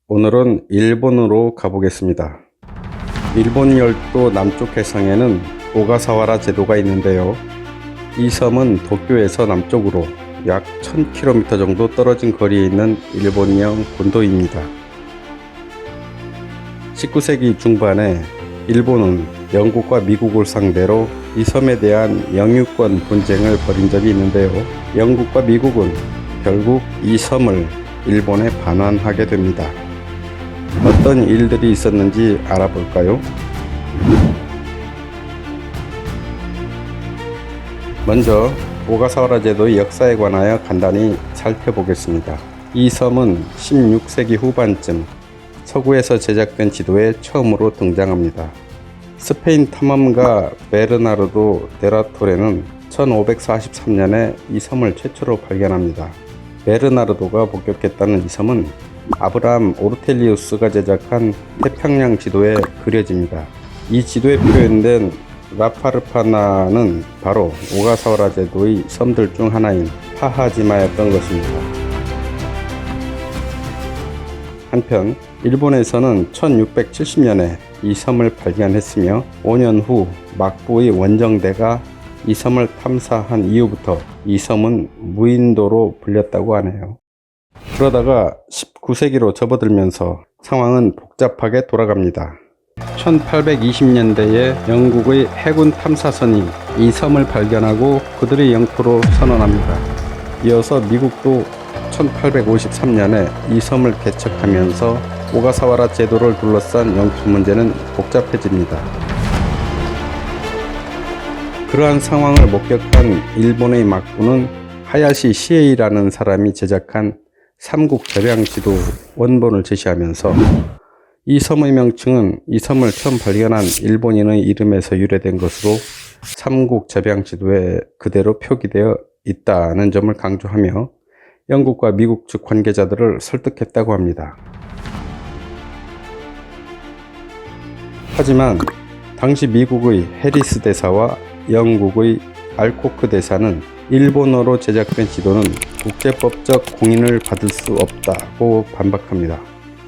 오늘은 일본으로 가보겠습니다. 일본 열도 남쪽 해상에는 오가사와라 제도가 있는데요. 이 섬은 도쿄에서 남쪽으로 약 1000km 정도 떨어진 거리에 있는 일본형 본도입니다. 19세기 중반에 일본은 영국과 미국을 상대로 이 섬에 대한 영유권 분쟁을 벌인 적이 있는데요. 영국과 미국은 결국 이 섬을 일본에 반환하게 됩니다. 어떤 일들이 있었는지 알아볼까요? 먼저 오가사와라 제도의 역사에 관하여 간단히 살펴보겠습니다. 이 섬은 16세기 후반쯤 서구에서 제작된 지도에 처음으로 등장합니다. 스페인 탐험가 베르나르도 데라토레는 1543년에 이 섬을 최초로 발견합니다. 베르나르도가 목격했다는 이 섬은 아브라함 오르텔리우스가 제작한 태평양 지도에 그려집니다. 이 지도에 표현된 라파르파나는 바로 오가사와라 제도의 섬들 중 하나인 파하지마였던 것입니다. 한편 일본에서는 1670년에 이 섬을 발견했으며 5년 후 막부의 원정대가 이 섬을 탐사한 이후부터 이 섬은 무인도로 불렸다고 하네요. 그러다가 19세기로 접어들면서 상황은 복잡하게 돌아갑니다. 1820년대에 영국의 해군 탐사선이 이 섬을 발견하고 그들의 영토로 선언합니다. 이어서 미국도 1853년에 이 섬을 개척하면서 오가사와라 제도를 둘러싼 영토 문제는 복잡해집니다. 그러한 상황을 목격한 일본의 막부는 하야시 시에이라는 사람이 제작한 삼국접양지도 원본을 제시하면서 이 섬의 명칭은 이 섬을 처음 발견한 일본인의 이름에서 유래된 것으로 삼국접양지도에 그대로 표기되어 있다는 점을 강조하며 영국과 미국 측 관계자들을 설득했다고 합니다. 하지만 당시 미국의 해리스 대사와 영국의 알코크 대사는 일본어로 제작된 지도는 국제법적 공인을 받을 수 없다고 반박합니다.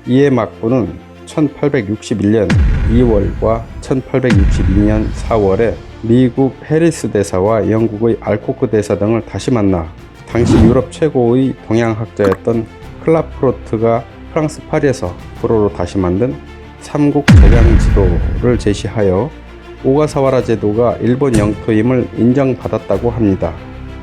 이에 막부는 1861년 2월과 1862년 4월에 미국 해리스 대사와 영국의 알코크 대사 등을 다시 만나 당시 유럽 최고의 동양학자였던 클라프로트가 프랑스 파리에서 불어로 다시 만든 삼국접양지도를 제시하여 오가사와라 제도가 일본 영토임을 인정받았다고 합니다.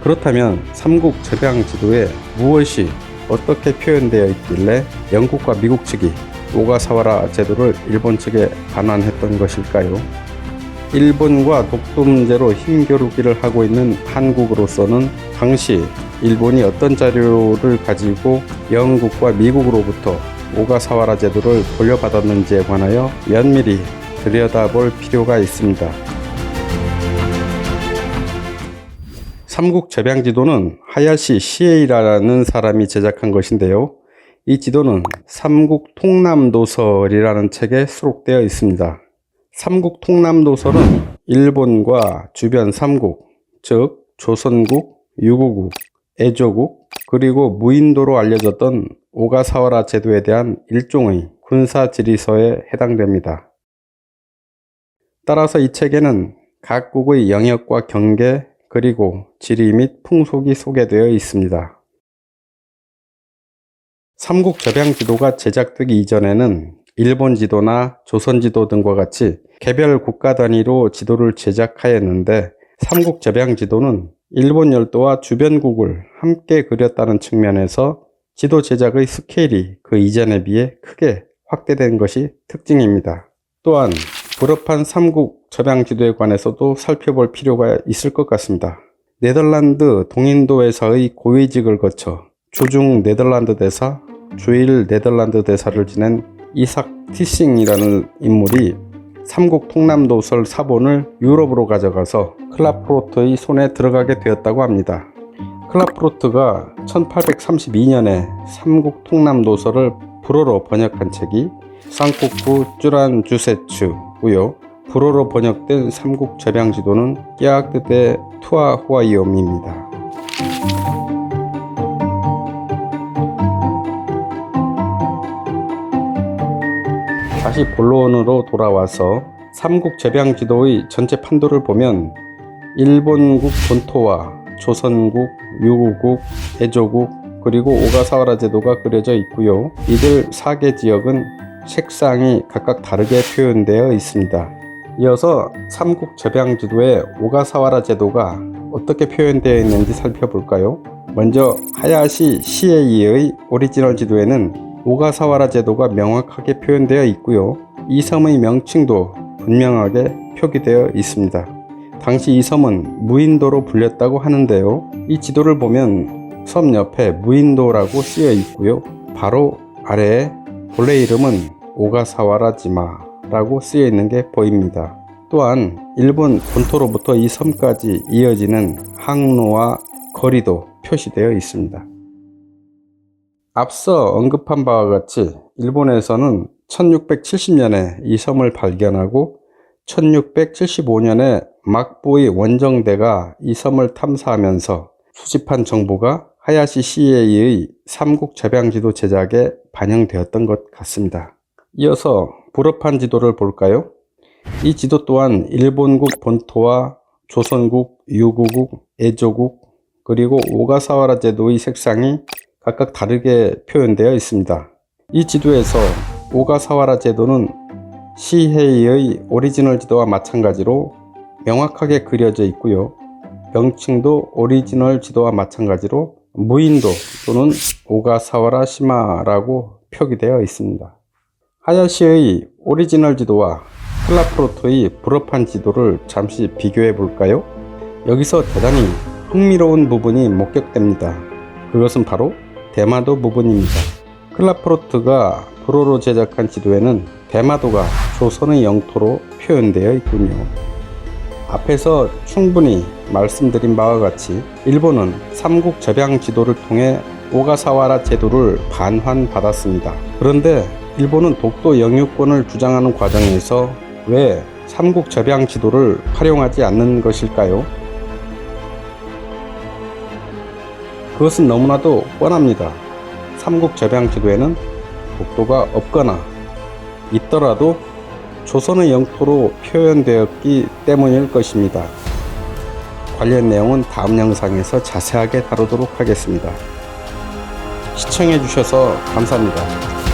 그렇다면 삼국접양지도에 무엇이 어떻게 표현되어 있길래 영국과 미국 측이 오가사와라 제도를 일본 측에 반환했던 것일까요? 일본과 독도 문제로 힘겨루기를 하고 있는 한국으로서는 당시 일본이 어떤 자료를 가지고 영국과 미국으로부터 오가사와라 제도를 돌려받았는지에 관하여 면밀히 들여다볼 필요가 있습니다. 삼국접양지도는 하야시 시에이라는 사람이 제작한 것인데요. 이 지도는 삼국통남도설이라는 책에 수록되어 있습니다. 삼국통남도설은 일본과 주변 삼국, 즉 조선국, 유구국, 에조국, 그리고 무인도로 알려졌던 오가사와라 제도에 대한 일종의 군사지리서에 해당됩니다. 따라서 이 책에는 각국의 영역과 경계, 그리고 지리 및 풍속이 소개되어 있습니다. 삼국접양지도가 제작되기 이전에는 일본 지도나 조선 지도 등과 같이 개별 국가 단위로 지도를 제작하였는데 삼국접양지도는 일본 열도와 주변국을 함께 그렸다는 측면에서 지도 제작의 스케일이 그 이전에 비해 크게 확대된 것이 특징입니다. 또한 불협한 삼국접양지도에 관해서도 살펴볼 필요가 있을 것 같습니다. 네덜란드 동인도에서의 고위직을 거쳐 주중 네덜란드 대사, 주일 네덜란드 대사를 지낸 이삭 티싱이라는 인물이 삼국통남도설 사본을 유럽으로 가져가서 클라프로트의 손에 들어가게 되었다고 합니다. 클라프로트가 1832년에 삼국통남도설을 불어로 번역한 책이 상코쿠 쭈란 주세츠고요. 불어로 번역된 삼국접양지도는 끼아크데 투아후아이옴입니다. 다시 본론으로 돌아와서 삼국 제병 지도의 전체 판도를 보면 일본국 본토와 조선국, 유구국, 에조국, 그리고 오가사와라 제도가 그려져 있고요. 이들 4개 지역은 색상이 각각 다르게 표현되어 있습니다. 이어서 삼국 제병 지도의 오가사와라 제도가 어떻게 표현되어 있는지 살펴볼까요? 먼저 하야시 시에이의 오리지널 지도에는 오가사와라 제도가 명확하게 표현되어 있고요. 이 섬의 명칭도 분명하게 표기되어 있습니다. 당시 이 섬은 무인도로 불렸다고 하는데요. 이 지도를 보면 섬 옆에 무인도라고 쓰여 있고요. 바로 아래에 본래 이름은 오가사와라지마라고 쓰여 있는 게 보입니다. 또한 일본 본토로부터 이 섬까지 이어지는 항로와 거리도 표시되어 있습니다. 앞서 언급한 바와 같이 일본에서는 1670년에 이 섬을 발견하고 1675년에 막부의 원정대가 이 섬을 탐사하면서 수집한 정보가 하야시 시에이의 삼국 제병지도 제작에 반영되었던 것 같습니다. 이어서 불어판 지도를 볼까요? 이 지도 또한 일본국 본토와 조선국, 유구국, 에조국, 그리고 오가사와라 제도의 색상이 각각 다르게 표현되어 있습니다. 이 지도에서 오가사와라 제도는 시헤이의 오리지널 지도와 마찬가지로 명확하게 그려져 있고요. 명칭도 오리지널 지도와 마찬가지로 무인도 또는 오가사와라 시마라고 표기되어 있습니다. 하야시의 오리지널 지도와 클라프로트의 불어판 지도를 잠시 비교해 볼까요? 여기서 대단히 흥미로운 부분이 목격됩니다. 그것은 바로 대마도 부분입니다. 클라프로트가 불어로 제작한 지도에는 대마도가 조선의 영토로 표현되어 있군요. 앞에서 충분히 말씀드린 바와 같이 일본은 삼국 제병 지도를 통해 오가사와라 제도를 반환받았습니다. 그런데 일본은 독도 영유권을 주장하는 과정에서 왜 삼국 제병 지도를 활용하지 않는 것일까요? 그것은 너무나도 뻔합니다. 삼국 제병 지도에는 독도가 없거나 있더라도 조선의 영토로 표현되었기 때문일 것입니다. 관련 내용은 다음 영상에서 자세하게 다루도록 하겠습니다. 시청해 주셔서 감사합니다.